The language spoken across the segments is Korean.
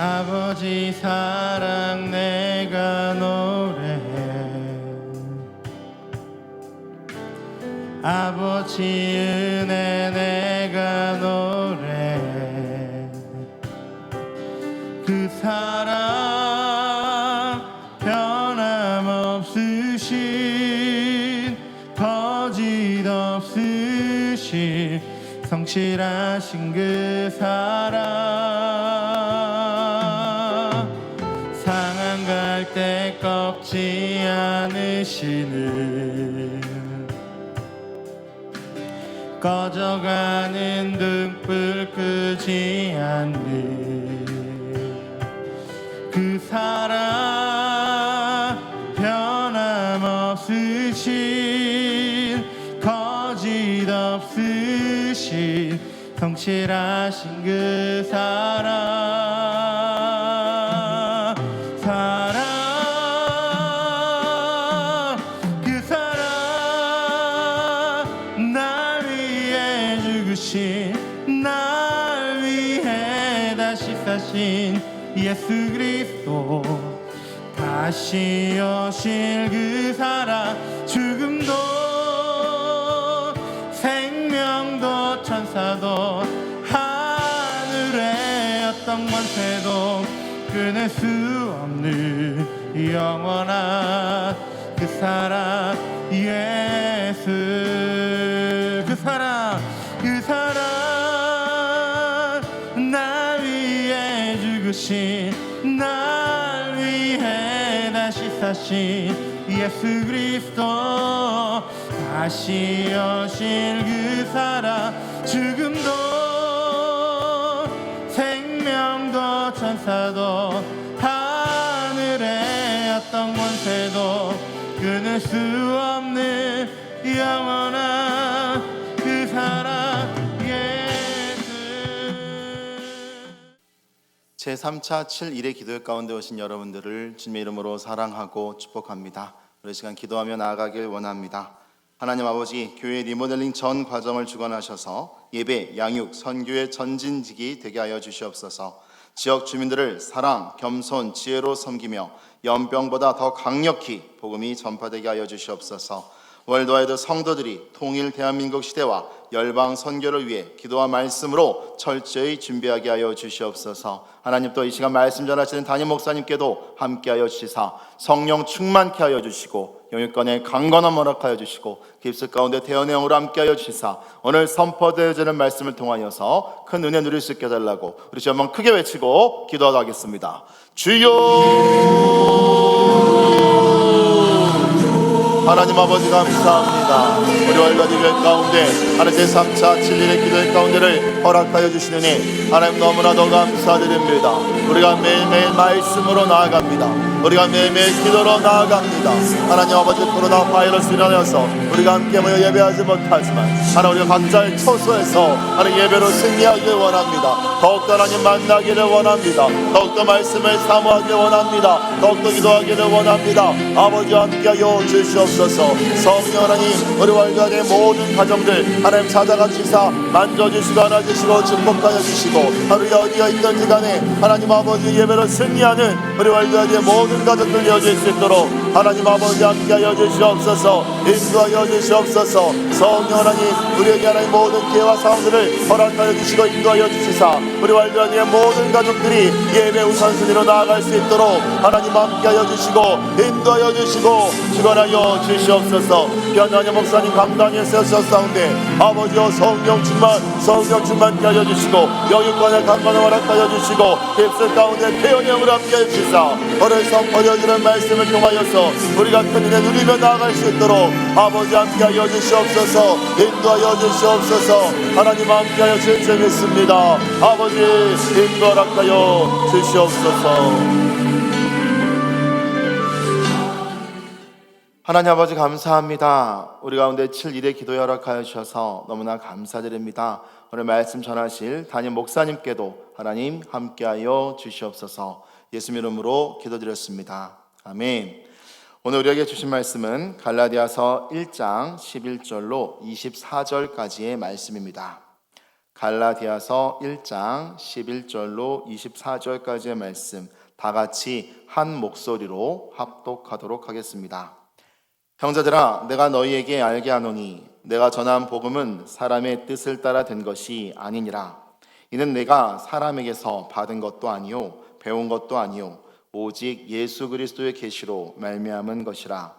아버지 사랑 내가 노래해, 아버지 은혜 내가 노래해. 그 사랑 변함없으신 거짓 없으신 성실하신 그 사랑, 상한 갈 때 꺾지 않으시는, 꺼져가는 등불 끄지 않는 그 사랑, 변함없으신 거짓 없으신 성실하신 그 사랑, 사랑, 그 사랑, 날 위해 죽으신, 날 위해 다시 사신 예수 그리스도, 다시 오실 그 사랑, 죽음도 생명도 천사도 하늘의 어떤 권세도 끊을 수 없는 영원한 그 사랑 예수, 그 사랑, 그 사랑, 날 위해 죽으신, 날 위해 다시 사신 예수 그리스도, 다시 오실 그 사랑, 죽음도 생명도 천사도 하늘의 어떤 권세도 끊을 수 없는 영원한 그 사랑 예수. 제3차 7일의 기도회 가운데 오신 여러분들을 주님의 이름으로 사랑하고 축복합니다. 우리 시간 기도하며 나아가길 원합니다. 하나님 아버지, 교회 리모델링 전 과정을 주관하셔서 예배, 양육, 선교의 전진직이 되게 하여 주시옵소서. 지역 주민들을 사랑, 겸손, 지혜로 섬기며 연병보다 더 강력히 복음이 전파되게 하여 주시옵소서. 월드와이드 성도들이 통일 대한민국 시대와 열방 선교를 위해 기도와 말씀으로 철저히 준비하게 하여 주시옵소서. 하나님, 또 이 시간 말씀 전하시는 담임 목사님께도 함께하여 주시사 성령 충만케 하여 주시고 영육간에 강건함 허락하여 주시고 깊숙 가운데 대언 내용으로 함께하여 주시사 오늘 선포되어지는 말씀을 통하여서 큰 은혜 누릴 수 있게 해달라고 우리 주 한번 크게 외치고 기도하도록 하겠습니다. 주여! 하나님 아버지 감사합니다. 우리 월가지 교회 가운데 하나님 제3차 7일의 기도회 가운데를 허락하여 주시느니 하나님 너무나도 감사드립니다. 우리가 매일매일 말씀으로 나아갑니다. 우리가 매일매일 기도로 나아갑니다. 하나님 아버지, 코로나 바이러스 일어나서 우리가 함께 모여 예배하지 못하지만 하나님, 우리가 각자의 처소에서 하나님 예배로 승리하길 원합니다. 더욱더 하나님 만나기를 원합니다. 더욱더 말씀을 사모하길 원합니다. 더욱더 기도하기를 원합니다. 아버지 함께하여 주시옵소서. 성령 하나님, 우리 월간의 모든 가정들 하나님 찾아가 주시사 만져주시고 안아주시고 축복하여 주시고 하루에 어디가 있든지 간에 하나님 아버지 예배로 승리하는 우리 월간의 모든 가족들 이어질 수 있도록 하나님 아버지 함께하여 주시옵소서. 인도하여 주시옵소서. 성령 하나님, 우리에게 하나님 모든 기회와 상황들을 허락하여 주시고 인도하여 주시사 우리 월간의 모든 가족들이 예배 우선순위로 나아갈 수 있도록 하나님 함께하여 주시고 인도하여 주시고 주관하여 주시옵소서. 변화의 목사님 강단에 세우셨사온데 아버지여 성령 충만케 하여 주시고 영육간에 강건을 허락하여 주시고 깊숙 가운데 태연의 영으로 함께하여 주시사 오늘 선포되어지는 말씀을 통하여서 우리가 큰 은혜 누리며 나아갈 수 있도록 아버지 함께하여 주시옵소서. 인도하여 주시옵소서. 하나님 함께하여 주시겠습니다. 아버지 인도 허락하여 주시옵소서. 하나님 아버지 감사합니다. 우리 가운데 7일의 기도에 허락하여 주셔서 너무나 감사드립니다. 오늘 말씀 전하실 담임 목사님께도 하나님 함께하여 주시옵소서. 예수 이름으로 기도드렸습니다. 아멘. 오늘 우리에게 주신 말씀은 갈라디아서 1장 11절로 24절까지의 말씀입니다. 갈라디아서 1장 11절로 24절까지의 말씀 다 같이 한 목소리로 합독하도록 하겠습니다. 형제들아, 내가 너희에게 알게 하노니 내가 전한 복음은 사람의 뜻을 따라 된 것이 아니니라. 이는 내가 사람에게서 받은 것도 아니요 배운 것도 아니요 오직 예수 그리스도의 계시로 말미암은 것이라.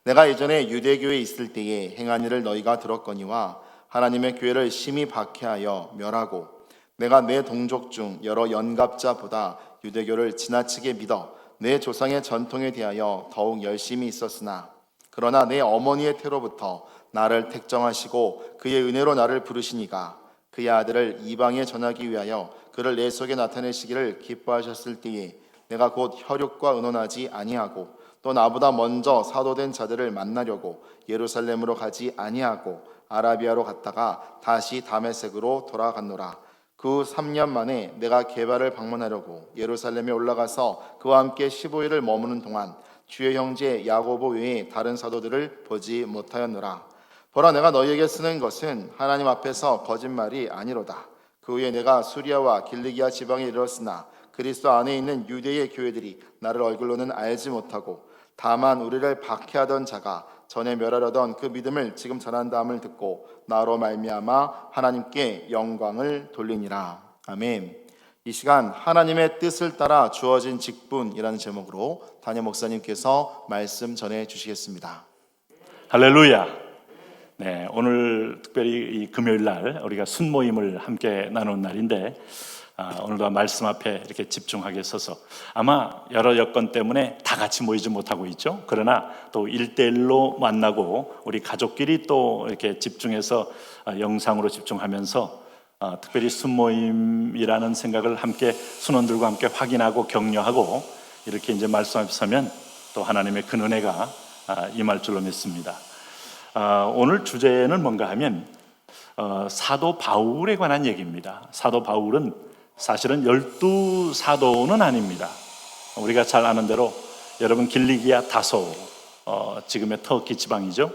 내가 예전에 유대교에 있을 때에 행한 일을 너희가 들었거니와 하나님의 교회를 심히 박해하여 멸하고 내가 내 동족 중 여러 연갑자보다 유대교를 지나치게 믿어 내 조상의 전통에 대하여 더욱 열심히 있었으나 그러나 내 어머니의 태로부터 나를 택정하시고 그의 은혜로 나를 부르시니가 그의 아들을 이방에 전하기 위하여 그를 내 속에 나타내시기를 기뻐하셨을 때에 내가 곧 혈육과 의논하지 아니하고 또 나보다 먼저 사도된 자들을 만나려고 예루살렘으로 가지 아니하고 아라비아로 갔다가 다시 다메섹으로 돌아갔노라. 그 3년 만에 내가 게바를 방문하려고 예루살렘에 올라가서 그와 함께 15일을 머무는 동안 주의 형제 야고보 외에 다른 사도들을 보지 못하였노라. 보라, 내가 너희에게 쓰는 것은 하나님 앞에서 거짓말이 아니로다. 그 후에 내가 수리아와 길리기아 지방에 이르렀으나 그리스도 안에 있는 유대의 교회들이 나를 얼굴로는 알지 못하고 다만 우리를 박해하던 자가 전에 멸하려던 그 믿음을 지금 전한다함을 듣고 나로 말미암아 하나님께 영광을 돌리니라. 아멘. 이 시간 하나님의 뜻을 따라 주어진 직분이라는 제목으로 담임 목사님께서 말씀 전해 주시겠습니다. 할렐루야. 네, 오늘 특별히 이 금요일 날 우리가 순모임을 함께 나눈 날인데 오늘도 말씀 앞에 이렇게 집중하게 서서 아마 여러 여건 때문에 다 같이 모이지 못하고 있죠. 그러나 또 1대1로 만나고 우리 가족끼리 또 이렇게 집중해서 영상으로 집중하면서 특별히 순모임이라는 생각을 함께 순원들과 함께 확인하고 격려하고 이렇게 이제 말씀 앞에 서면 또 하나님의 큰 은혜가 임할 줄로 믿습니다. 오늘 주제는 뭔가 하면 사도 바울에 관한 얘기입니다. 사도 바울은 사실은 12사도는 아닙니다. 우리가 잘 아는 대로 여러분 길리기아 다소, 지금의 터키 지방이죠.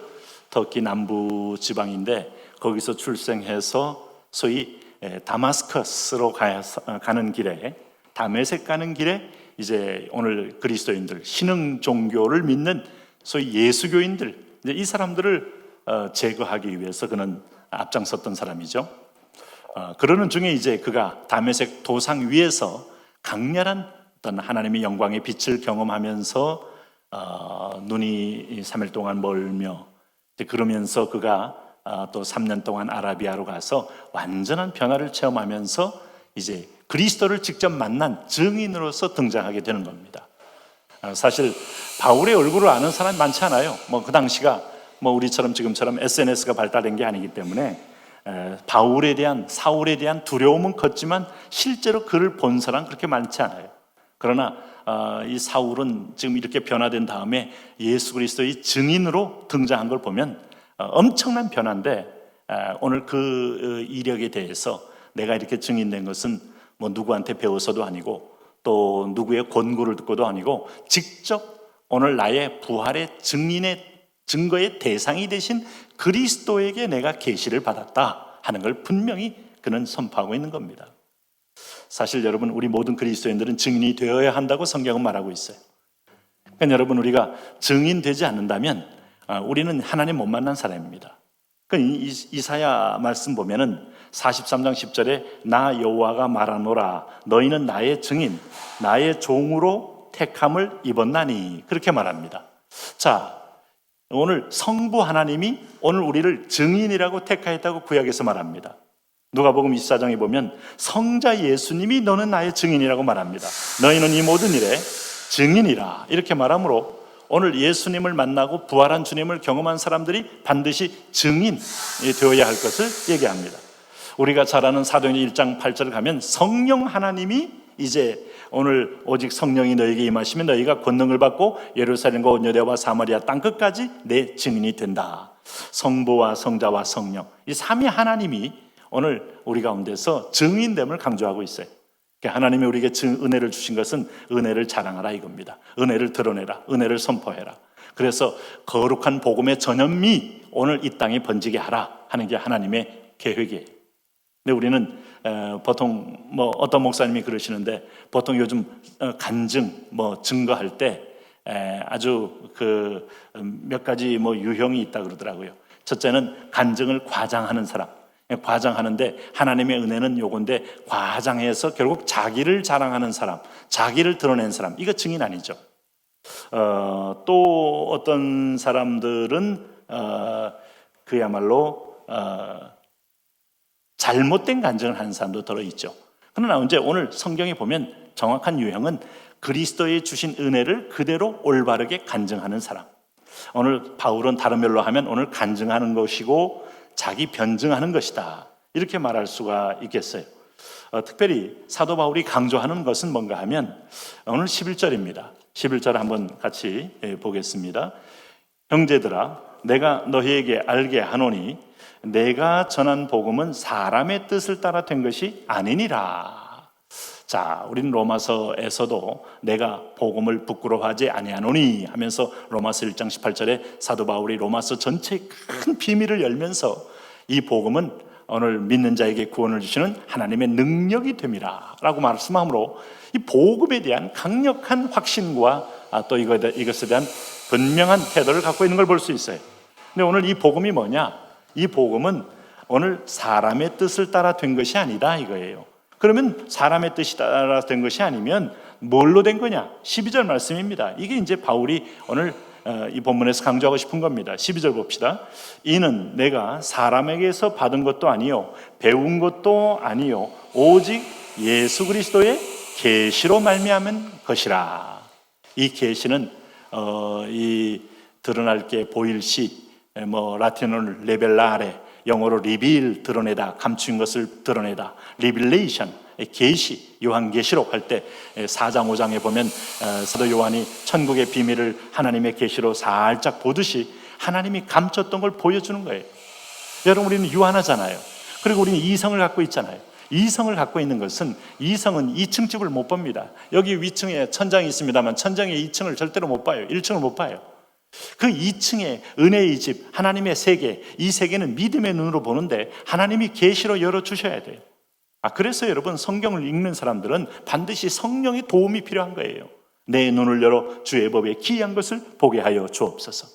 터키 남부 지방인데 거기서 출생해서 소위 다마스커스로 가는 길에, 다메섹 가는 길에 이제 오늘 그리스도인들, 신흥 종교를 믿는 소위 예수교인들, 이제 이 사람들을 제거하기 위해서 그는 앞장섰던 사람이죠. 그러는 중에 이제 그가 다메섹 도상 위에서 강렬한 어떤 하나님의 영광의 빛을 경험하면서 눈이 3일 동안 멀며 그러면서 그가 또 3년 동안 아라비아로 가서 완전한 변화를 체험하면서 이제 그리스도를 직접 만난 증인으로서 등장하게 되는 겁니다. 사실 바울의 얼굴을 아는 사람이 많지 않아요. 그 당시가 우리처럼 지금처럼 SNS가 발달된 게 아니기 때문에 바울에 대한, 사울에 대한 두려움은 컸지만 실제로 그를 본 사람 그렇게 많지 않아요. 그러나 이 사울은 지금 이렇게 변화된 다음에 예수 그리스도의 증인으로 등장한 걸 보면 엄청난 변화인데 오늘 그 이력에 대해서 내가 이렇게 증인된 것은 누구한테 배워서도 아니고 또 누구의 권고를 듣고도 아니고 직접 오늘 나의 부활의 증거의 대상이 되신 그리스도에게 내가 계시를 받았다 하는 걸 분명히 그는 선포하고 있는 겁니다. 사실 여러분, 우리 모든 그리스도인들은 증인이 되어야 한다고 성경은 말하고 있어요. 그러니까 여러분, 우리가 증인되지 않는다면 우리는 하나님 못 만난 사람입니다. 그러니까 이사야 말씀 보면은 43장 10절에 나 여호와가 말하노라 너희는 나의 증인 나의 종으로 택함을 입었나니 그렇게 말합니다. 자, 오늘 성부 하나님이 오늘 우리를 증인이라고 택하였다고 구약에서 말합니다. 누가복음 24장에 보면 성자 예수님이 너는 나의 증인이라고 말합니다. 너희는 이 모든 일에 증인이라 이렇게 말하므로 오늘 예수님을 만나고 부활한 주님을 경험한 사람들이 반드시 증인이 되어야 할 것을 얘기합니다. 우리가 잘 아는 사도행전 1장 8절을 가면 성령 하나님이 이제 오늘 오직 성령이 너에게 임하시면 너희가 권능을 받고 예루살렘과 온 유대와 사마리아 땅끝까지 내 증인이 된다. 성부와 성자와 성령 이 삼위 하나님이 오늘 우리 가운데서 증인됨을 강조하고 있어요. 하나님이 우리에게 은혜를 주신 것은 은혜를 자랑하라 이겁니다. 은혜를 드러내라, 은혜를 선포해라. 그래서 거룩한 복음의 전염이 오늘 이 땅에 번지게 하라 하는 게 하나님의 계획이에요. 근데 우리는 보통 뭐 어떤 목사님이 그러시는데 보통 요즘 간증 뭐 증거할 때 아주 그 몇 가지 뭐 유형이 있다 그러더라고요. 첫째는 간증을 과장하는 사람. 과장하는데 하나님의 은혜는 요건데 과장해서 결국 자기를 자랑하는 사람, 자기를 드러낸 사람. 이거 증인 아니죠. 또 어떤 사람들은 그야말로 잘못된 간증을 하는 사람도 들어있죠. 그러나 오늘 성경에 보면 정확한 유형은 그리스도의 주신 은혜를 그대로 올바르게 간증하는 사람. 오늘 바울은 다른 말로 하면 오늘 간증하는 것이고 자기 변증하는 것이다, 이렇게 말할 수가 있겠어요. 특별히 사도 바울이 강조하는 것은 뭔가 하면 오늘 11절입니다. 11절 한번 같이 보겠습니다. 형제들아, 내가 너희에게 알게 하노니 내가 전한 복음은 사람의 뜻을 따라 된 것이 아니니라. 자, 우리는 로마서에서도 내가 복음을 부끄러워하지 아니하노니 하면서 로마서 1장 18절에 사도 바울이 로마서 전체의 큰 비밀을 열면서 이 복음은 오늘 믿는 자에게 구원을 주시는 하나님의 능력이 됨이라 라고 말씀함으로 이 복음에 대한 강력한 확신과 또 이것에 대한 분명한 태도를 갖고 있는 걸 볼 수 있어요. 근데 오늘 이 복음이 뭐냐? 이 복음은 오늘 사람의 뜻을 따라 된 것이 아니다 이거예요. 그러면 사람의 뜻이 따라 된 것이 아니면 뭘로 된 거냐? 12절 말씀입니다. 이게 이제 바울이 오늘 이 본문에서 강조하고 싶은 겁니다. 12절 봅시다. 이는 내가 사람에게서 받은 것도 아니요 배운 것도 아니요 오직 예수 그리스도의 계시로 말미암은 것이라. 이 계시는 이 드러날 게 보일 시, 뭐 라틴어로 레벨라레, 영어로 리빌, 드러내다, 감추인 것을 드러내다, 리빌레이션, 계시, 요한계시록 할 때 4장 5장에 보면 사도 요한이 천국의 비밀을 하나님의 계시로 살짝 보듯이 하나님이 감췄던 걸 보여주는 거예요. 여러분, 우리는 유한하잖아요. 그리고 우리는 이성을 갖고 있잖아요. 이성을 갖고 있는 것은, 이성은 2층 집을 못 봅니다. 여기 위층에 천장이 있습니다만 천장의 2층을 절대로 못 봐요. 1층을 못 봐요. 그 2층에 은혜의 집, 하나님의 세계, 이 세계는 믿음의 눈으로 보는데 하나님이 계시로 열어주셔야 돼요. 그래서 여러분, 성경을 읽는 사람들은 반드시 성령의 도움이 필요한 거예요. 내 눈을 열어 주의 법에 기이한 것을 보게 하여 주옵소서.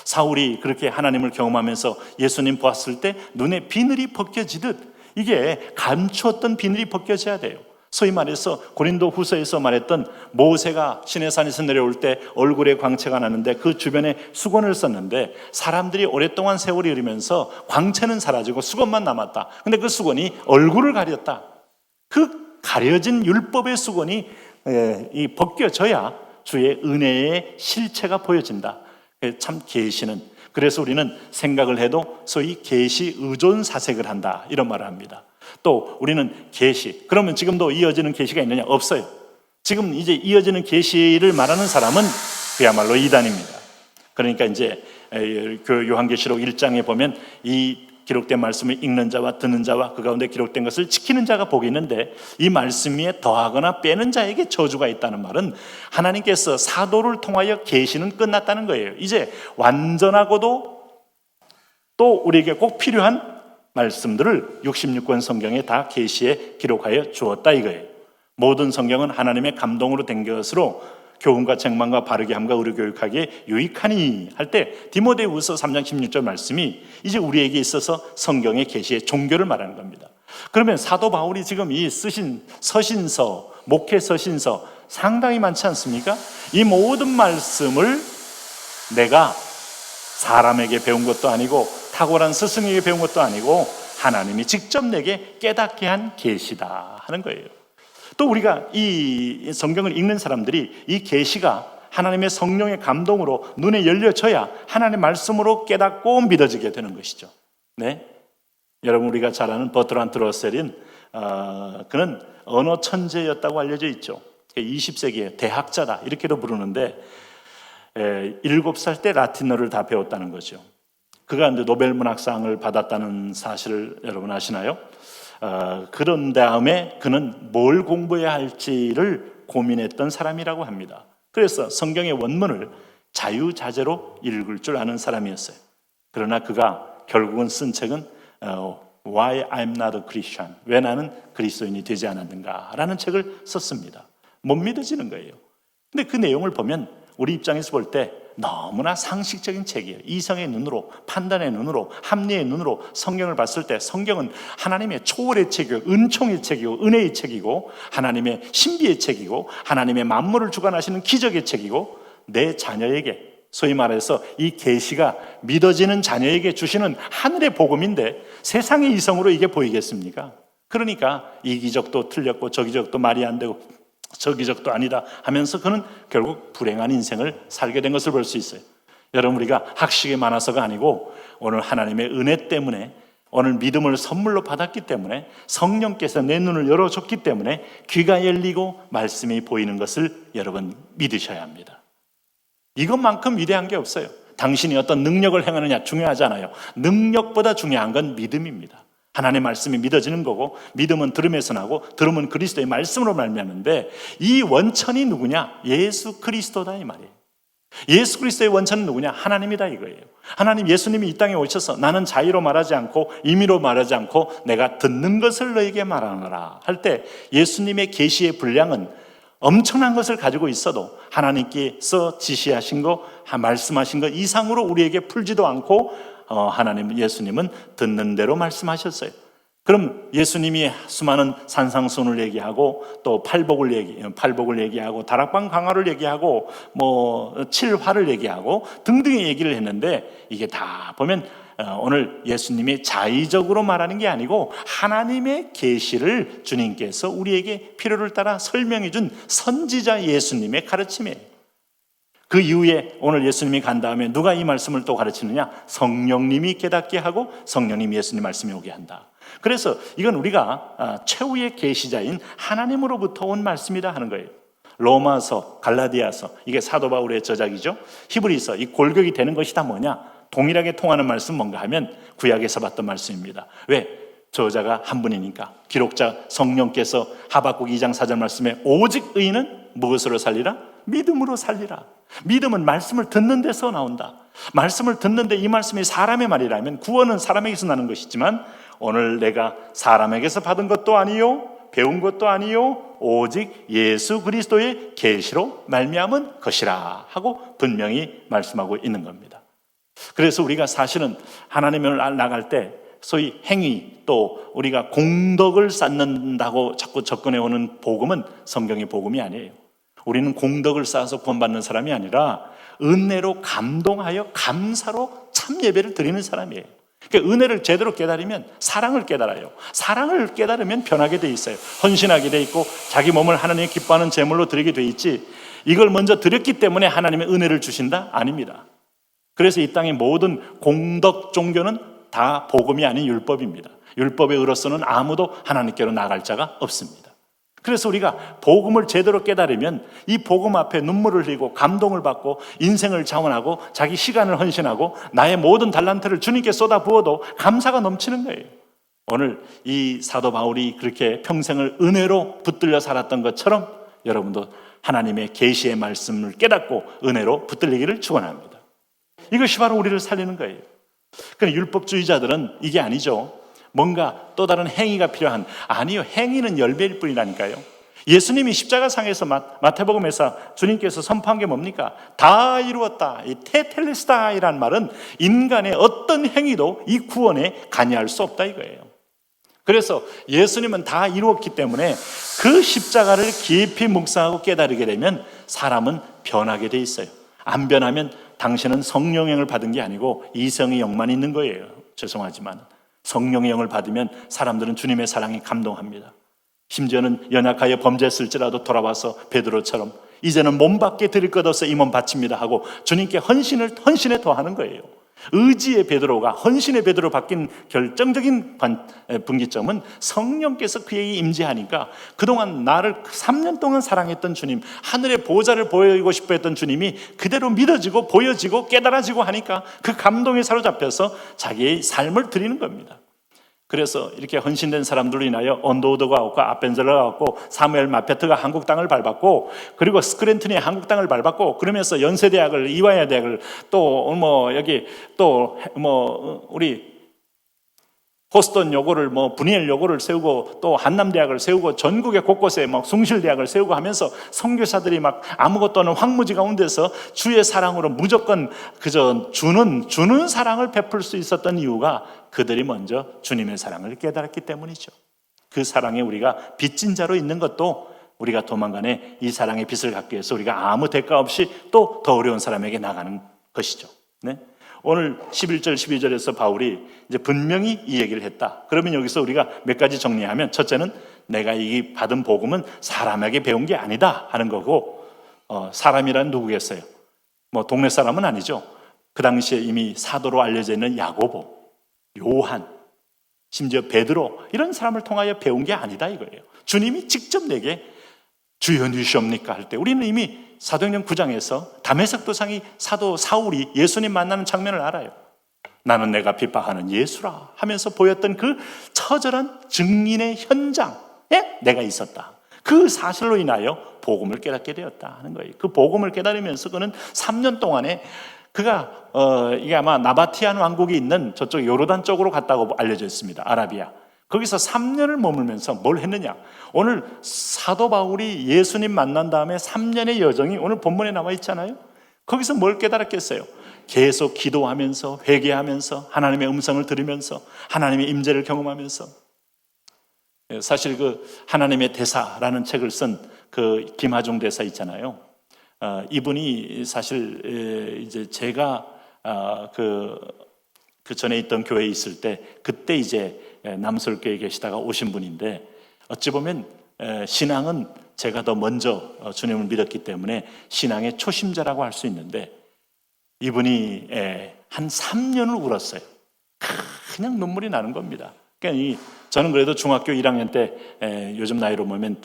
사울이 그렇게 하나님을 경험하면서 예수님 보았을 때 눈에 비늘이 벗겨지듯 이게 감추었던 비늘이 벗겨져야 돼요. 소위 말해서 고린도 후서에서 말했던 모세가 시내산에서 내려올 때 얼굴에 광채가 나는데 그 주변에 수건을 썼는데 사람들이 오랫동안 세월이 흐르면서 광채는 사라지고 수건만 남았다. 근데 그 수건이 얼굴을 가렸다. 그 가려진 율법의 수건이 벗겨져야 주의 은혜의 실체가 보여진다. 참 계시는, 그래서 우리는 생각을 해도 소위 계시 의존 사색을 한다, 이런 말을 합니다. 또 우리는 계시, 그러면 지금도 이어지는 계시가 있느냐? 없어요. 지금 이제 이어지는 계시를 말하는 사람은 그야말로 이단입니다. 그러니까 이제 그 요한계시록 1장에 보면 이 기록된 말씀을 읽는 자와 듣는 자와 그 가운데 기록된 것을 지키는 자가 복이 있는데 이 말씀 위에 더하거나 빼는 자에게 저주가 있다는 말은 하나님께서 사도를 통하여 계시는 끝났다는 거예요. 이제 완전하고도 또 우리에게 꼭 필요한 말씀들을 66권 성경에 다 계시에 기록하여 주었다 이거예요. 모든 성경은 하나님의 감동으로 된 것으로 교훈과 책망과 바르게 함과 의로 교육하기에 유익하니 할 때 디모데후서 3장 16절 말씀이 이제 우리에게 있어서 성경의 계시의 종교를 말하는 겁니다. 그러면 사도 바울이 지금 이 쓰신 서신서, 목회 서신서 상당히 많지 않습니까? 이 모든 말씀을 내가 사람에게 배운 것도 아니고 탁월한 스승에게 배운 것도 아니고 하나님이 직접 내게 깨닫게 한 계시다 하는 거예요. 또 우리가 이 성경을 읽는 사람들이 이 계시가 하나님의 성령의 감동으로 눈에 열려져야 하나님의 말씀으로 깨닫고 믿어지게 되는 것이죠. 네, 여러분, 우리가 잘 아는 버트란트 러셀은 그는 언어 천재였다고 알려져 있죠. 20세기의 대학자다 이렇게도 부르는데 7살 때 라틴어를 다 배웠다는 거죠. 그가 이제 노벨 문학상을 받았다는 사실을 여러분 아시나요? 그런 다음에 그는 뭘 공부해야 할지를 고민했던 사람이라고 합니다. 그래서 성경의 원문을 자유자재로 읽을 줄 아는 사람이었어요. 그러나 그가 결국은 쓴 책은 Why I'm not a Christian? 왜 나는 그리스도인이 되지 않았는가? 라는 책을 썼습니다. 못 믿어지는 거예요. 근데 그 내용을 보면 우리 입장에서 볼 때 너무나 상식적인 책이에요. 이성의 눈으로, 판단의 눈으로, 합리의 눈으로 성경을 봤을 때 성경은 하나님의 초월의 책이고 은총의 책이고 은혜의 책이고 하나님의 신비의 책이고 하나님의 만물을 주관하시는 기적의 책이고 내 자녀에게 소위 말해서 이 계시가 믿어지는 자녀에게 주시는 하늘의 복음인데 세상의 이성으로 이게 보이겠습니까? 그러니까 이 기적도 틀렸고 저 기적도 말이 안 되고 저 기적도 아니다 하면서 그는 결국 불행한 인생을 살게 된 것을 볼 수 있어요. 여러분, 우리가 학식이 많아서가 아니고 오늘 하나님의 은혜 때문에 오늘 믿음을 선물로 받았기 때문에 성령께서 내 눈을 열어줬기 때문에 귀가 열리고 말씀이 보이는 것을 여러분 믿으셔야 합니다. 이것만큼 위대한 게 없어요. 당신이 어떤 능력을 행하느냐 중요하지 않아요. 능력보다 중요한 건 믿음입니다. 하나님의 말씀이 믿어지는 거고 믿음은 들음에서 나고 들음은 그리스도의 말씀으로 말미암는데 이 원천이 누구냐? 예수 그리스도다 이 말이에요. 예수 그리스도의 원천은 누구냐? 하나님이다 이거예요. 하나님 예수님이 이 땅에 오셔서 나는 자의로 말하지 않고 임의로 말하지 않고 내가 듣는 것을 너에게 말하노라 할 때 예수님의 계시의 분량은 엄청난 것을 가지고 있어도 하나님께서 지시하신 거, 말씀하신 것 이상으로 우리에게 풀지도 않고 하나님 예수님은 듣는 대로 말씀하셨어요. 그럼 예수님이 수많은 산상수훈을 얘기하고 또 팔복을 얘기하고 다락방 강화를 얘기하고 칠화를 얘기하고 등등의 얘기를 했는데 이게 다 보면 오늘 예수님이 자의적으로 말하는 게 아니고 하나님의 계시를 주님께서 우리에게 필요를 따라 설명해 준 선지자 예수님의 가르침이에요. 그 이후에 오늘 예수님이 간 다음에 누가 이 말씀을 또 가르치느냐? 성령님이 깨닫게 하고 성령님이 예수님 말씀이 오게 한다. 그래서 이건 우리가 최후의 계시자인 하나님으로부터 온 말씀이다 하는 거예요. 로마서, 갈라디아서 이게 사도 바울의 저작이죠. 히브리서 이 골격이 되는 것이 다 뭐냐? 동일하게 통하는 말씀 뭔가 하면 구약에서 봤던 말씀입니다. 왜? 저자가 한 분이니까. 기록자 성령께서 하박국 2장 4절 말씀에 오직 의인은 무엇으로 살리라? 믿음으로 살리라. 믿음은 말씀을 듣는 데서 나온다. 말씀을 듣는데 이 말씀이 사람의 말이라면 구원은 사람에게서 나는 것이지만 오늘 내가 사람에게서 받은 것도 아니요 배운 것도 아니요 오직 예수 그리스도의 계시로 말미암은 것이라 하고 분명히 말씀하고 있는 겁니다. 그래서 우리가 사실은 하나님을 나갈 때 소위 행위 또 우리가 공덕을 쌓는다고 자꾸 접근해 오는 복음은 성경의 복음이 아니에요. 우리는 공덕을 쌓아서 구원받는 사람이 아니라 은혜로 감동하여 감사로 참 예배를 드리는 사람이에요. 그러니까 은혜를 제대로 깨달으면 사랑을 깨달아요. 사랑을 깨달으면 변하게 돼 있어요. 헌신하게 돼 있고 자기 몸을 하나님이 기뻐하는 제물로 드리게 돼 있지 이걸 먼저 드렸기 때문에 하나님의 은혜를 주신다? 아닙니다. 그래서 이 땅의 모든 공덕 종교는 다 복음이 아닌 율법입니다. 율법에 의로서는 아무도 하나님께로 나갈 자가 없습니다. 그래서 우리가 복음을 제대로 깨달으면 이 복음 앞에 눈물을 흘리고 감동을 받고 인생을 자원하고 자기 시간을 헌신하고 나의 모든 달란트를 주님께 쏟아 부어도 감사가 넘치는 거예요. 오늘 이 사도 바울이 그렇게 평생을 은혜로 붙들려 살았던 것처럼 여러분도 하나님의 계시의 말씀을 깨닫고 은혜로 붙들리기를 축원합니다. 이것이 바로 우리를 살리는 거예요. 그런데 율법주의자들은 이게 아니죠. 뭔가 또 다른 행위가 필요한, 아니요, 행위는 열매일 뿐이라니까요. 예수님이 십자가상에서 마태복음에서 주님께서 선포한 게 뭡니까? 다 이루었다. 이 테텔레스타이란 말은 인간의 어떤 행위도 이 구원에 관여할 수 없다 이거예요. 그래서 예수님은 다 이루었기 때문에 그 십자가를 깊이 묵상하고 깨달으게 되면 사람은 변하게 돼 있어요. 안 변하면 당신은 성령의 영을 받은 게 아니고 이성의 영만 있는 거예요. 죄송하지만 성령의 영을 받으면 사람들은 주님의 사랑에 감동합니다. 심지어는 연약하여 범죄했을지라도 돌아와서 베드로처럼 이제는 몸 밖에 드릴 것 없어 이 몸 바칩니다 하고 주님께 헌신에 더하는 거예요. 의지의 베드로가 헌신의 베드로 바뀐 결정적인 분기점은 성령께서 그에게 임재하니까 그동안 나를 3년 동안 사랑했던 주님, 하늘의 보좌를 보이고 싶어 했던 주님이 그대로 믿어지고 보여지고 깨달아지고 하니까 그 감동에 사로잡혀서 자기의 삶을 드리는 겁니다. 그래서 이렇게 헌신된 사람들로 인하여 언더우드가 왔고 아벤젤러가 왔고 사무엘 마페트가 한국 땅을 밟았고 그리고 스크랜튼이 한국 땅을 밟았고 그러면서 연세대학을 이화여대학을 또 여기 또 우리 보스턴 요거를 브니엘 요거를 세우고 또 한남대학을 세우고 전국의 곳곳에 숭실대학을 세우고 하면서 선교사들이 막 아무것도 없는 황무지 가운데서 주의 사랑으로 무조건 그저 주는 사랑을 베풀 수 있었던 이유가 그들이 먼저 주님의 사랑을 깨달았기 때문이죠. 그 사랑에 우리가 빚진 자로 있는 것도 우리가 도망간에 이 사랑의 빚을 갚기 위해서 우리가 아무 대가 없이 또 더 어려운 사람에게 나가는 것이죠. 네? 오늘 11절 12절에서 바울이 이제 분명히 이 얘기를 했다. 그러면 여기서 우리가 몇 가지 정리하면, 첫째는 내가 이 받은 복음은 사람에게 배운 게 아니다 하는 거고, 사람이란 누구겠어요? 동네 사람은 아니죠. 그 당시에 이미 사도로 알려져 있는 야고보, 요한, 심지어 베드로, 이런 사람을 통하여 배운 게 아니다 이거예요. 주님이 직접 내게 주여 누시옵니까 할 때 우리는 이미 사도행전 9장에서 다메섹 도상이 사도 사울이 예수님 만나는 장면을 알아요. 나는 내가 핍박하는 예수라 하면서 보였던 그 처절한 증인의 현장에 내가 있었다. 그 사실로 인하여 복음을 깨닫게 되었다 하는 거예요. 그 복음을 깨달으면서 그는 3년 동안에 그가 이게 아마 나바티안 왕국이 있는 저쪽 요르단 쪽으로 갔다고 알려져 있습니다. 아라비아. 거기서 3년을 머물면서 뭘 했느냐? 오늘 사도 바울이 예수님 만난 다음에 3년의 여정이 오늘 본문에 나와 있잖아요. 거기서 뭘 깨달았겠어요? 계속 기도하면서 회개하면서 하나님의 음성을 들으면서 하나님의 임재를 경험하면서, 사실 그 하나님의 대사라는 책을 쓴 그 김하중 대사 있잖아요. 이분이 사실 이제 제가 그 전에 있던 교회에 있을 때 그때 이제 남설교회에 계시다가 오신 분인데, 어찌 보면 신앙은 제가 더 먼저 주님을 믿었기 때문에 신앙의 초심자라고 할 수 있는데, 이분이 한 3년을 울었어요. 그냥 눈물이 나는 겁니다. 그러니까 저는 그래도 중학교 1학년 때 요즘 나이로 보면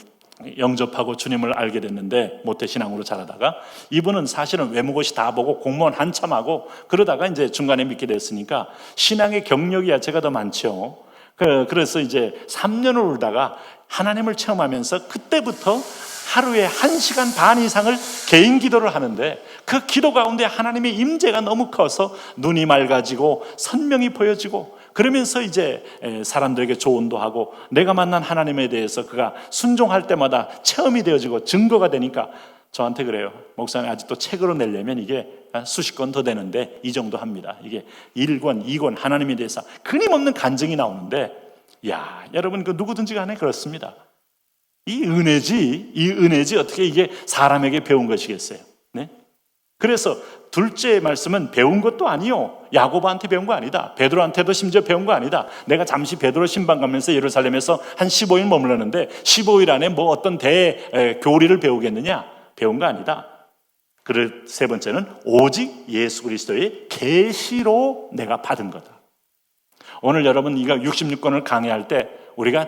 영접하고 주님을 알게 됐는데 모태신앙으로 자라다가, 이분은 사실은 외모고시 다 보고 공무원 한참 하고 그러다가 이제 중간에 믿게 됐으니까 신앙의 경력이 야채가 더 많죠. 그래서 이제 3년을 울다가 하나님을 체험하면서 그때부터 하루에 1시간 반 이상을 개인 기도를 하는데, 그 기도 가운데 하나님의 임재가 너무 커서 눈이 맑아지고 선명이 보여지고, 그러면서 이제 사람들에게 조언도 하고 내가 만난 하나님에 대해서 그가 순종할 때마다 체험이 되어지고 증거가 되니까 저한테 그래요. 목사님, 아직도 책으로 내려면 이게 수십 권 더 되는데 이 정도 합니다. 이게 1권, 2권 하나님에 대해서 끊임없는 간증이 나오는데, 야, 여러분, 그 누구든지 간에 그렇습니다. 이 은혜지 어떻게 이게 사람에게 배운 것이겠어요? 네? 그래서 둘째 말씀은 배운 것도 아니요, 야고보한테 배운 거 아니다, 베드로한테도 심지어 배운 거 아니다. 내가 잠시 베드로 신방 가면서 예루살렘에서 한 15일 머물렀는데 15일 안에 뭐 어떤 교리를 배우겠느냐? 배운 거 아니다. 그리고 세 번째는 오직 예수 그리스도의 계시로 내가 받은 거다. 오늘 여러분 이가 66권을 강의할 때 우리가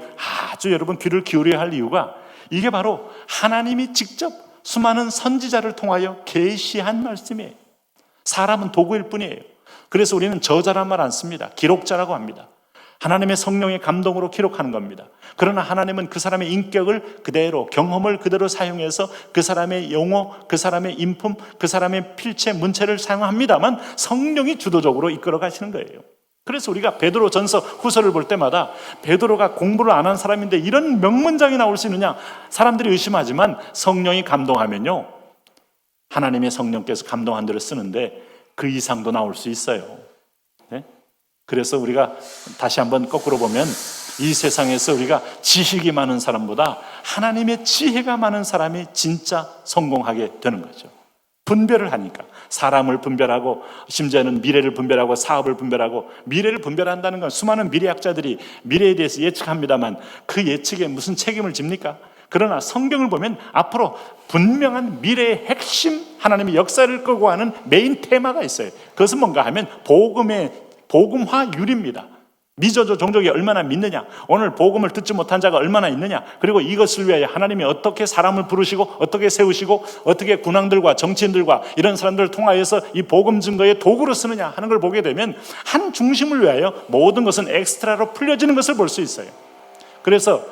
아주 여러분 귀를 기울여야 할 이유가, 이게 바로 하나님이 직접 수많은 선지자를 통하여 계시한 말씀이에요. 사람은 도구일 뿐이에요. 그래서 우리는 저자란 말 안 씁니다. 기록자라고 합니다. 하나님의 성령의 감동으로 기록하는 겁니다. 그러나 하나님은 그 사람의 인격을 그대로, 경험을 그대로 사용해서 그 사람의 용어, 그 사람의 인품, 그 사람의 필체, 문체를 사용합니다만 성령이 주도적으로 이끌어 가시는 거예요. 그래서 우리가 베드로 전서 후서를 볼 때마다 베드로가 공부를 안 한 사람인데 이런 명문장이 나올 수 있느냐, 사람들이 의심하지만 성령이 감동하면요, 하나님의 성령께서 감동한 대로 쓰는데 그 이상도 나올 수 있어요. 네? 그래서 우리가 다시 한번 거꾸로 보면, 이 세상에서 우리가 지식이 많은 사람보다 하나님의 지혜가 많은 사람이 진짜 성공하게 되는 거죠. 분별을 하니까. 사람을 분별하고, 심지어는 미래를 분별하고, 사업을 분별하고. 미래를 분별한다는 건 수많은 미래학자들이 미래에 대해서 예측합니다만 그 예측에 무슨 책임을 집니까? 그러나 성경을 보면 앞으로 분명한 미래의 핵심, 하나님의 역사를 끌고 가는 메인 테마가 있어요. 그것은 뭔가 하면 복음화율입니다. 미저조 종족이 얼마나 믿느냐, 오늘 복음을 듣지 못한 자가 얼마나 있느냐, 그리고 이것을 위하여 하나님이 어떻게 사람을 부르시고 어떻게 세우시고 어떻게 군왕들과 정치인들과 이런 사람들을 통하여서 이 복음 증거의 도구로 쓰느냐 하는 걸 보게 되면 한 중심을 위하여 모든 것은 엑스트라로 풀려지는 것을 볼 수 있어요. 그래서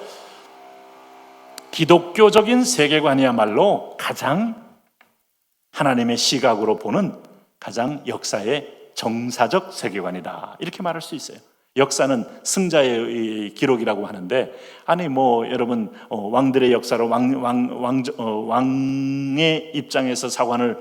기독교적인 세계관이야말로 가장 하나님의 시각으로 보는 가장 역사의 정사적 세계관이다, 이렇게 말할 수 있어요. 역사는 승자의 기록이라고 하는데, 아니 뭐 여러분 왕들의 역사로 왕의 입장에서 사관을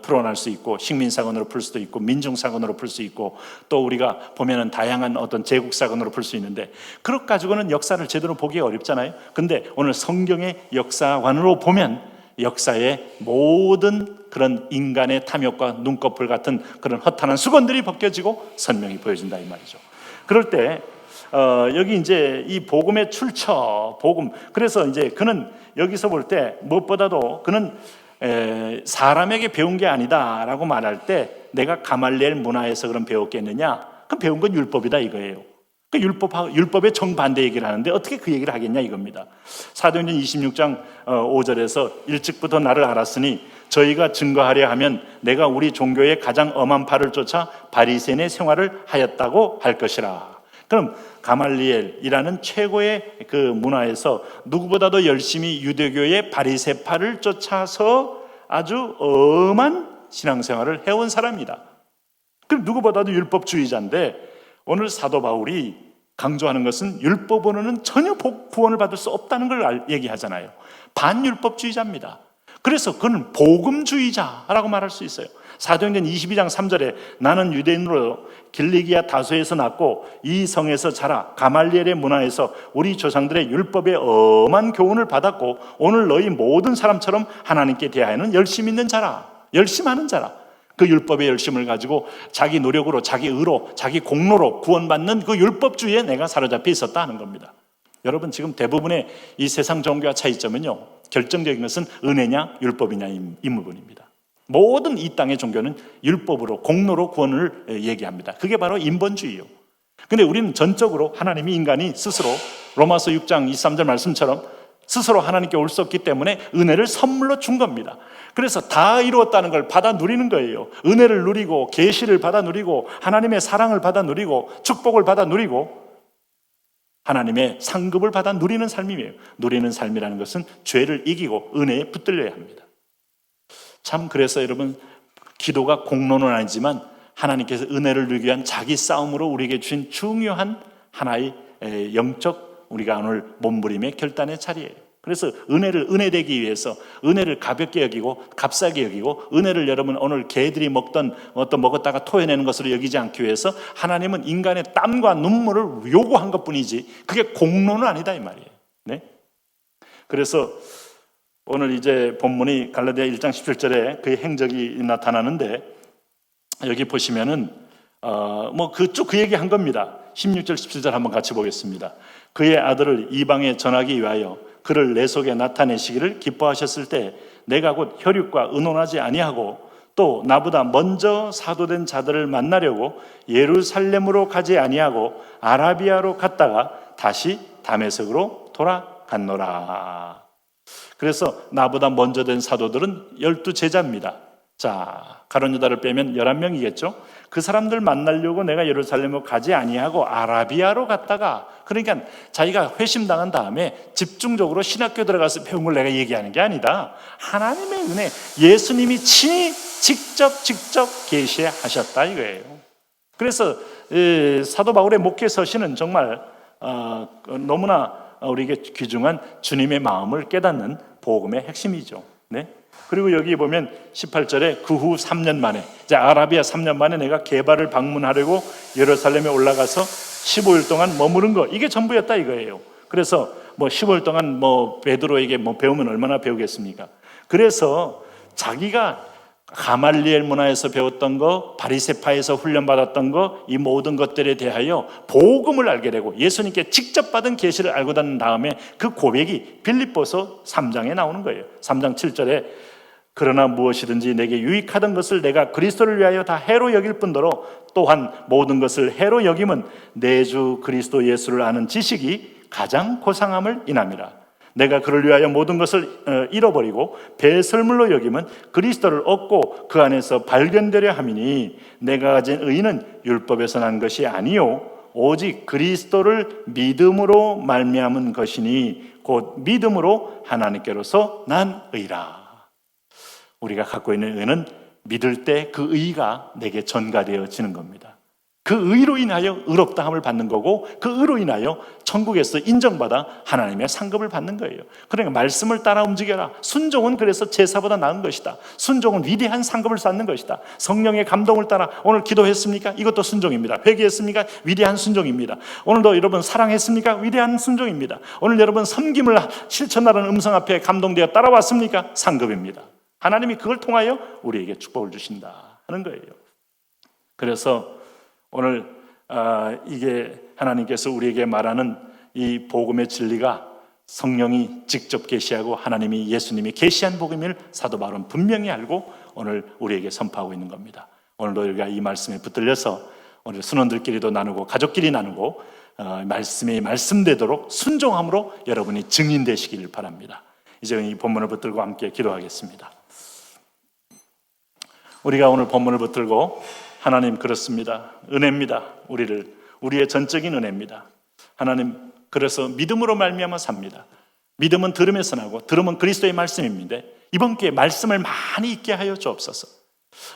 풀어낼 수 있고, 식민사관으로 풀 수도 있고, 민중사관으로 풀 수 있고, 또 우리가 보면은 다양한 어떤 제국사관으로 풀 수 있는데, 그것 가지고는 역사를 제대로 보기가 어렵잖아요. 근데 오늘 성경의 역사관으로 보면 역사의 모든 그런 인간의 탐욕과 눈꺼풀 같은 그런 허탄한 수건들이 벗겨지고 선명히 보여진다 이 말이죠. 그럴 때 여기 이제 이 복음의 출처, 복음. 그래서 이제 그는 여기서 볼 때 무엇보다도 그는 사람에게 배운 게 아니다라고 말할 때, 내가 가말리엘 문화에서 그럼 배웠겠느냐? 그럼 배운 건 율법이다 이거예요. 그 율법의 정반대 얘기를 하는데 어떻게 그 얘기를 하겠냐 이겁니다. 사도행전 26장 5절에서 일찍부터 나를 알았으니 저희가 증거하려 하면 내가 우리 종교의 가장 엄한 바를 쫓아 바리새인의 생활을 하였다고 할 것이라. 그럼 가말리엘이라는 최고의 그 문화에서 누구보다도 열심히 유대교의 바리새파를 쫓아서 아주 엄한 신앙생활을 해온 사람이다. 그럼 누구보다도 율법주의자인데, 오늘 사도 바울이 강조하는 것은 율법으로는 전혀 구원을 받을 수 없다는 걸 얘기하잖아요. 반율법주의자입니다. 그래서 그는 복음주의자라고 말할 수 있어요. 사도행전 22장 3절에 나는 유대인으로 길리기아 다소에서 났고 이 성에서 자라 가말리엘의 문화에서 우리 조상들의 율법의 엄한 교훈을 받았고 오늘 너희 모든 사람처럼 하나님께 대하여는 열심 있는 자라, 열심하는 자라. 그 율법의 열심을 가지고 자기 노력으로, 자기 의로, 자기 공로로 구원받는 그 율법주의에 내가 사로잡혀 있었다 하는 겁니다. 여러분, 지금 대부분의 이 세상 종교와 차이점은요, 결정적인 것은 은혜냐 율법이냐 이 부분입니다. 모든 이 땅의 종교는 율법으로, 공로로 구원을 얘기합니다. 그게 바로 인본주의예요. 근데 우리는 전적으로 하나님이 인간이 스스로 로마서 6장 23절 말씀처럼 스스로 하나님께 올 수 없기 때문에 은혜를 선물로 준 겁니다. 그래서 다 이루었다는 걸 받아 누리는 거예요. 은혜를 누리고 계시를 받아 누리고 하나님의 사랑을 받아 누리고 축복을 받아 누리고 하나님의 상급을 받아 누리는 삶이에요. 누리는 삶이라는 것은 죄를 이기고 은혜에 붙들려야 합니다. 참, 그래서 여러분, 기도가 공로는 아니지만 하나님께서 은혜를 누리기 위한 자기 싸움으로 우리에게 주신 중요한 하나의 영적, 우리가 오늘 몸부림의 결단의 자리예요. 그래서 은혜를 은혜되기 위해서 은혜를 가볍게 여기고 값싸게 여기고, 은혜를 여러분 오늘 개들이 먹던 먹었다가 토해내는 것으로 여기지 않기 위해서 하나님은 인간의 땀과 눈물을 요구한 것뿐이지 그게 공로는 아니다 이 말이에요. 네? 그래서 오늘 이제 본문이 갈라디아 1장 17절에 그의 행적이 나타나는데, 여기 보시면은 쭉 그 얘기 한 겁니다. 16절 17절 한번 같이 보겠습니다. 그의 아들을 이방에 전하기 위하여 그를 내 속에 나타내시기를 기뻐하셨을 때 내가 곧 혈육과 의논하지 아니하고 또 나보다 먼저 사도된 자들을 만나려고 예루살렘으로 가지 아니하고 아라비아로 갔다가 다시 다메섹으로 돌아갔노라. 그래서 나보다 먼저 된 사도들은 12제자입니다. 자, 가룟 유다를 빼면 11명이겠죠. 그 사람들 만나려고 내가 예루살렘으로 가지 아니하고 아라비아로 갔다가, 그러니까 자기가 회심당한 다음에 집중적으로 신학교 들어가서 배운 걸 내가 얘기하는 게 아니다. 하나님의 은혜, 예수님이 친히 직접 계시하셨다 이거예요. 그래서 사도 바울의 목회 서신은 정말 너무나 우리에게 귀중한 주님의 마음을 깨닫는 복음의 핵심이죠. 네? 그리고 여기 보면 18절에 그 후 3년 만에, 이제 아라비아 3년 만에 내가 게바를 방문하려고 예루살렘에 올라가서 15일 동안 머무른 거, 이게 전부였다 이거예요. 그래서 15일 동안 베드로에게 배우면 얼마나 배우겠습니까? 그래서 자기가 가말리엘 문화에서 배웠던 거, 바리새파에서 훈련받았던 거, 이 모든 것들에 대하여 복음을 알게 되고 예수님께 직접 받은 계시를 알고 난 다음에 그 고백이 빌립보서 3장에 나오는 거예요. 3장 7절에 그러나 무엇이든지 내게 유익하던 것을 내가 그리스도를 위하여 다 해로 여길 뿐더러 또한 모든 것을 해로 여김은 내 주 그리스도 예수를 아는 지식이 가장 고상함을 인함이라. 내가 그를 위하여 모든 것을 잃어버리고 배설물로 여김은 그리스도를 얻고 그 안에서 발견되려 함이니 내가 가진 의는 율법에서 난 것이 아니요 오직 그리스도를 믿음으로 말미암은 것이니 곧 믿음으로 하나님께로서 난 의라. 우리가 갖고 있는 의는 믿을 때 그 의가 내게 전가되어지는 겁니다. 그 의로 인하여 의롭다함을 받는 거고, 그 의로 인하여 천국에서 인정받아 하나님의 상급을 받는 거예요. 그러니까 말씀을 따라 움직여라. 순종은 그래서 제사보다 나은 것이다. 순종은 위대한 상급을 쌓는 것이다. 성령의 감동을 따라 오늘 기도했습니까? 이것도 순종입니다. 회개했습니까? 위대한 순종입니다. 오늘도 여러분 사랑했습니까? 위대한 순종입니다. 오늘 여러분 섬김을 실천하는 음성 앞에 감동되어 따라왔습니까? 상급입니다. 하나님이 그걸 통하여 우리에게 축복을 주신다 하는 거예요. 그래서 오늘 이게 하나님께서 우리에게 말하는 이 복음의 진리가 성령이 직접 계시하고 하나님이 예수님이 계시한 복음을 사도 바울은 분명히 알고 오늘 우리에게 선포하고 있는 겁니다. 오늘도 우리가 이 말씀에 붙들려서 오늘 순원들끼리도 나누고 가족끼리 나누고 말씀이 말씀되도록 순종함으로 여러분이 증인되시기를 바랍니다. 이제 이 본문을 붙들고 함께 기도하겠습니다. 우리가 오늘 본문을 붙들고 하나님 그렇습니다. 은혜입니다. 우리의 전적인 은혜입니다. 하나님 그래서 믿음으로 말미암아 삽니다. 믿음은 들음에서 나고 들음은 그리스도의 말씀입니다. 이번 기회에 말씀을 많이 있게 하여 주옵소서.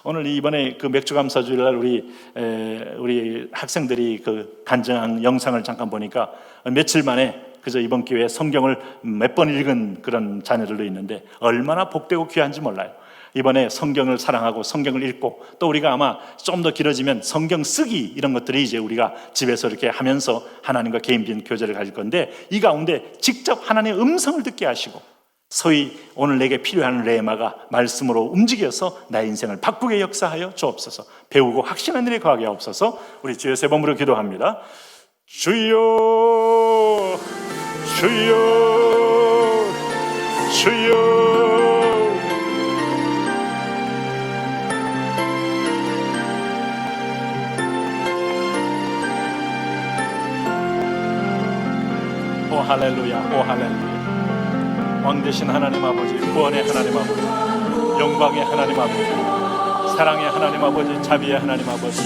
오늘 이번에 그 맥주감사주일날 우리 학생들이 그 간증한 영상을 잠깐 보니까 며칠 만에 그저 이번 기회에 성경을 몇 번 읽은 그런 자녀들도 있는데 얼마나 복되고 귀한지 몰라요. 이번에 성경을 사랑하고 성경을 읽고 또 우리가 아마 좀 더 길어지면 성경 쓰기 이런 것들이 이제 우리가 집에서 이렇게 하면서 하나님과 개인적인 교제를 가질 건데 이 가운데 직접 하나님의 음성을 듣게 하시고 소위 오늘 내게 필요한 레마가 말씀으로 움직여서 나의 인생을 바꾸게 역사하여 주옵소서. 배우고 확신한 일에 거하게 하옵소서. 우리 주여 세 번으로 기도합니다. 주여 주여 주여 오 할렐루야, 오 할렐루야. 왕 되신 하나님 아버지, 구원의 하나님 아버지, 영광의 하나님 아버지, 사랑의 하나님 아버지, 자비의 하나님 아버지,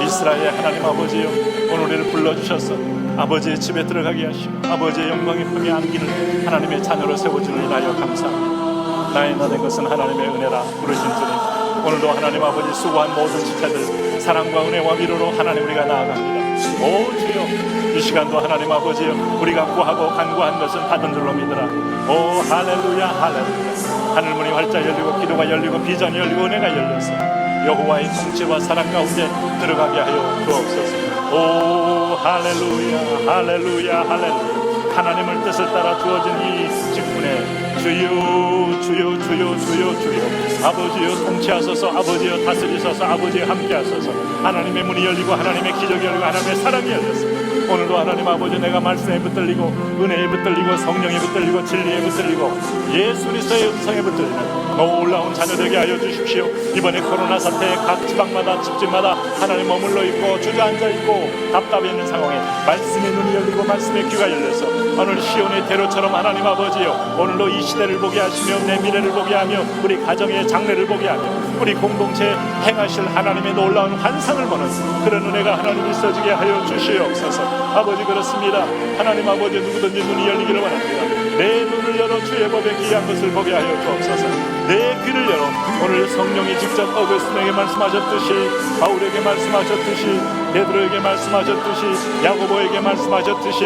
이스라엘의 하나님 아버지요, 오늘 우리를 불러주셔서 아버지의 집에 들어가게 하시고 아버지의 영광의 품에 안기는 하나님의 자녀로 세워주는 이나여 감사합니다. 나의 나된 것은 하나님의 은혜라 부르신 주님, 오늘도 하나님 아버지 수고한 모든 지체들 사랑과 은혜와 위로로 하나님 우리가 나아갑니다. 오 주여, 이 시간도 하나님 아버지여 우리가 구하고 간구한 것은 받은 줄로 믿으라. 오 할렐루야 할렐루야. 하늘문이 활짝 열리고 기도가 열리고 비전이 열리고 은혜가 열려서 여호와의 통치와 사랑 가운데 들어가게 하여 주옵소서. 오 할렐루야 할렐루야 할렐루야. 하나님을 뜻을 따라 주어진 이 직분에 주여 주여 주여 주여 주여 아버지여 통치하소서. 아버지여 다스리소서. 아버지여 함께하소서. 하나님의 문이 열리고 하나님의 기적이 열리고 하나님의 사랑이 열렸어. 오늘도 하나님 아버지 내가 말씀에 붙들리고 은혜에 붙들리고 성령에 붙들리고 진리에 붙들리고 예수 그리스도의 음성에 붙들리는 놀라운 자녀 되게 하여 주십시오. 이번에 코로나 사태에 각 지방마다 집집마다 하나님 머물러 있고 주저앉아 있고 답답해 있는 상황에 말씀의 눈이 열리고 말씀의 귀가 열려서 오늘 시온의 대로처럼 하나님 아버지요 오늘도 이 시대를 보게 하시며 내 미래를 보게 하며 우리 가정의 장래를 보게 하며 우리 공동체에 행하실 하나님의 놀라운 환상을 보는 그런 은혜가 하나님 있어지게 하여 주시옵소서. 아버지 그렇습니다. 하나님 아버지 누구든지 눈이 열리기를 원합니다. 내 눈을 열어 주의 법에 귀한 것을 보게 하여 주옵소서. 내 귀를 열어 오늘 성령이 직접 어거스틴에게 말씀하셨듯이 바울에게 말씀하셨듯이 베드로에게 말씀하셨듯이 야고보에게 말씀하셨듯이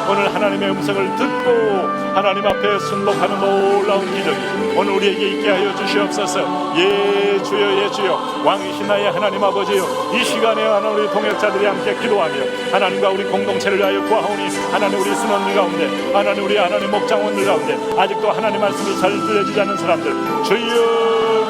오늘 하나님의 음성을 듣고 하나님 앞에 순복하는 놀라운 기적이 오늘 우리에게 있게 하여 주시옵소서. 예 주여 예 주여 왕이신 나의 하나님 아버지여 이 시간에 하나님 우리 동역자들이 함께 기도하며 하나님과 우리 공동체를 위하여 구하오니 하나님 우리 순원들 가운데 하나님 우리 하나님 목장원들 가운데 아직도 하나님 말씀이 잘 들려지지 않는 사람들 주여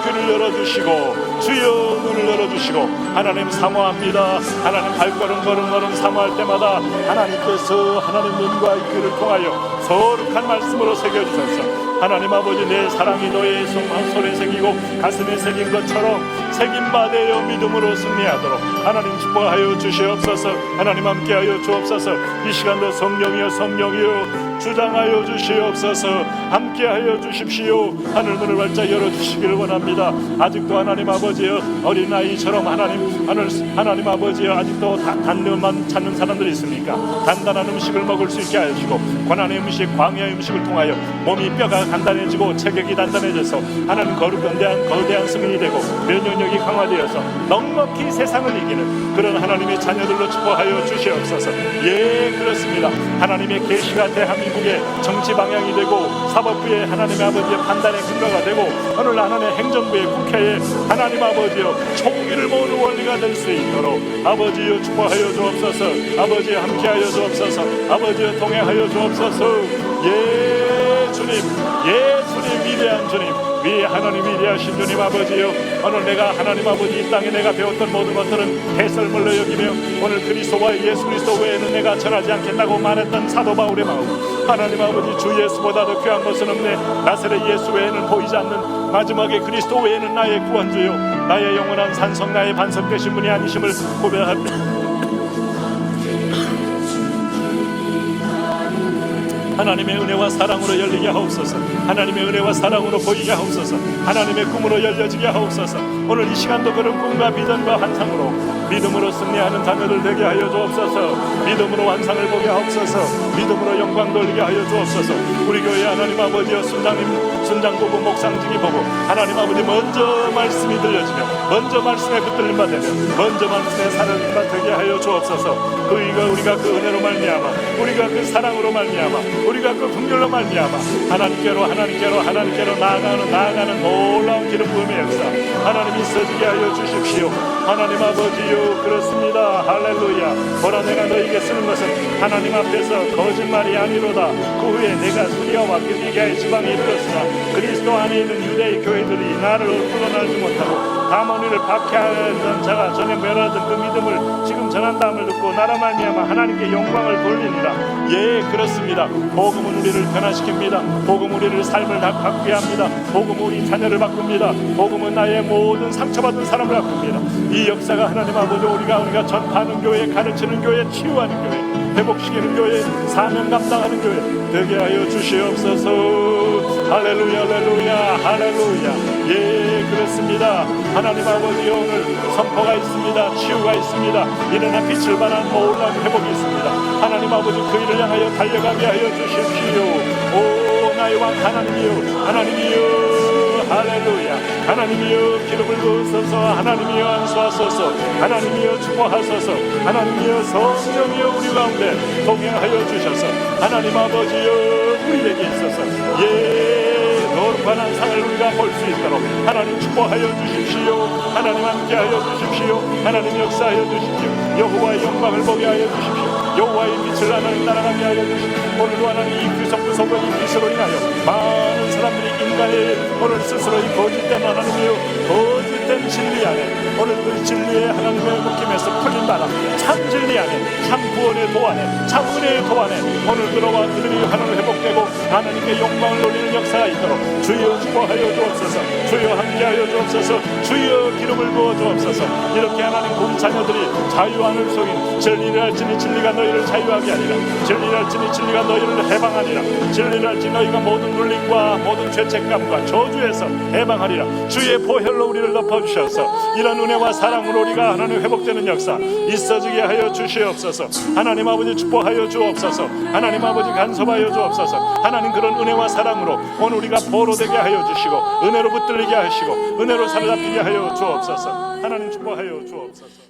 귀를 열어주시고 주여 눈을 열어주시고 하나님 사모합니다. 하나님 발걸음 걸음 사모할 때마다 하나님께서 하나님 눈과 귀를 통하여 거룩한 말씀으로 새겨주셔서 하나님 아버지 내 사랑이 너의 손에 새기고 가슴에 새긴 것처럼 새김바 되어 믿음으로 승리하도록 하나님 축복하여 주시옵소서. 하나님 함께하여 주옵소서. 이 시간도 성령이여 주장하여 주시옵소서. 함께하여 주십시오. 하늘 문을 활짝 열어주시기를 원합니다. 아직도 하나님 아버지여 어린아이처럼 하나님 아버지여 아직도 단면만 찾는 사람들이 있습니까? 단단한 음식을 먹을 수 있게 하시고 고난의 음식, 광야의 음식을 통하여 몸이 뼈가 단단해지고 체격이 단단해져서 하나님 거대한 승인이 되고 면역력이 강화되어서 넉넉히 세상을 이기는 그런 하나님의 자녀들로 축복하여 주시옵소서. 예, 그렇습니다. 하나님의 계시가 대한민국의 정치 방향이 되고 사법부의 하나님의 아버지의 판단의 근거가 되고 오늘 하나님의 행정부의 국회에 하나님 아버지여 총기를 모으는 원리가 될 수 있도록 아버지여 축복하여 주옵소서. 아버지여 함께하여 주옵소서. 아버지여 동행하여 주옵소서. 예 주님, 예 주님, 위대한 주님, 하나님 위대하신 주님 아버지여, 오늘 내가 하나님 아버지 이 땅에 내가 배웠던 모든 것들은 해설물로 여기며 오늘 그리스도와 예수 그리스도 외에는 내가 전하지 않겠다고 말했던 사도 바울의 마음, 하나님 아버지 주 예수보다도 귀한 것은 없네. 나사렛 예수 외에는 보이지 않는 마지막에 그리스도 외에는 나의 구원주요 나의 영원한 산성 나의 반석 되신 분이 아니심을 고백합니다. 하나님의 은혜와 사랑으로 열리게 하옵소서. 하나님의 은혜와 사랑으로 보이게 하옵소서. 하나님의 꿈으로 열려지게 하옵소서. 오늘 이 시간도 그런 꿈과 비전과 환상으로 믿음으로 승리하는 자녀들 되게 하여 주옵소서. 믿음으로 환상을 보게 하옵소서. 믿음으로 영광 돌리게 하여 주옵소서. 우리 교회 하나님 아버지여 순장 보고 목상직이 보고 하나님 아버지 먼저 말씀이 들려지며 먼저 말씀에 붙들림 받으며 먼저 말씀에 사는 바 되게 하여 주옵소서. 우리가 그 은혜로 말미암아 우리가 그 사랑으로 말미암아 우리가 그 긍휼로 말미암아 하나님께로 나아가는 놀라운 기름 부음의 역사 하나님 있어지게 하여 주십시오. 하나님 아버지요, 그렇습니다. 할렐루야. 보라, 내가 너에게 쓰는 것은 하나님 앞에서 거짓말이 아니로다. 그 후에 내가 수리아와 길리기아의 지방에 이르렀으나 그리스도 안에 있는 유대의 교회들이 나를 끌어내지 못하고 다만 우리를 박해하던 자가 전에 멸하던 그 믿음을 지금 전한다함을 듣고 나라 말미암아 하나님께 영광을 돌리니라. 예, 그렇습니다. 복음은 우리를 변화시킵니다. 복음은 우리를 삶을 바꾸게 합니다. 복음은 우리 자녀를 바꿉니다. 복음은 나의 모든 상처받은 사람을 바꿉니다. 이 역사가 하나님 아버지 우리가 전파하는 교회, 가르치는 교회, 치유하는 교회, 회복시키는 교회, 사명 감당하는 교회 되게 하여 주시옵소서. 할렐루야, 할렐루야, 할렐루야. 예, 그렇습니다. 하나님 아버지 오늘 선포가 있습니다. 치유가 있습니다. 일어나 빛을 발한 놀라운 회복이 있습니다. 하나님 아버지 그 일을 향하여 달려가게 하여 주십시오. 오 나의 왕 하나님이여, 하나님이여, 할렐루야. 하나님이여 기름을 부으소서. 하나님이여 안수하소서. 하나님이여 축복하소서. 하나님이여 성령이여 우리 가운데 동행하여 주셔서 하나님 아버지여 우리에게 있어서 거룩한 상을 우리가 볼 수 있도록 하나님 축복하여 주십시오. 하나님 함께하여 주십시오. 하나님 역사하여 주십시오. 여호와의 영광을 보게 하여 주십시오. 여호와의 빛을 하나님 따라가게 하여 주십시오. 오늘도 하나님 이 구석구석의 이 빛으로 인하여 많은 사람들이 인간의 오늘 스스로 이 거짓된 하나님이여 거짓된 진리 안에 오늘 그 진리의 하나님의 묶임에서 풀린 바람 참 진리 안에 참 구원의 도안에 참 은혜의 도안에 오늘 들어와 그들이 하나님 회복되고 하나님께 영광을 돌리는 역사가 있도록 주여 축복하여 주옵소서. 주여 함께하여 주옵소서. 주여 기름을 부어 주옵소서. 이렇게 하나님 우리 자녀들이 자유 안을 속인 진리를 알지니 진리가 너희를 자유하게 하리라. 진리를 알지니 진리가 너희를 해방하리라. 진리를 알지니 너희가 모든 눌림과 모든 죄책감과 저주에서 해방하리라. 주의 보혈로 우리를 덮어주셔서 이런 은혜와 사랑으로 우리가 하나님 회복되는 역사 있어지게 하여 주시옵소서. 하나님 아버지 축복하여 주옵소서. 하나님 아버지 간섭하여 주옵소서. 하나님 그런 은혜와 사랑으로 오늘 우리가 보로 되게 하여 주시고 은혜로 붙들리게 하시고 은혜로 사로잡히게 하여 주옵소서. 하나님 축복하여 주옵소서.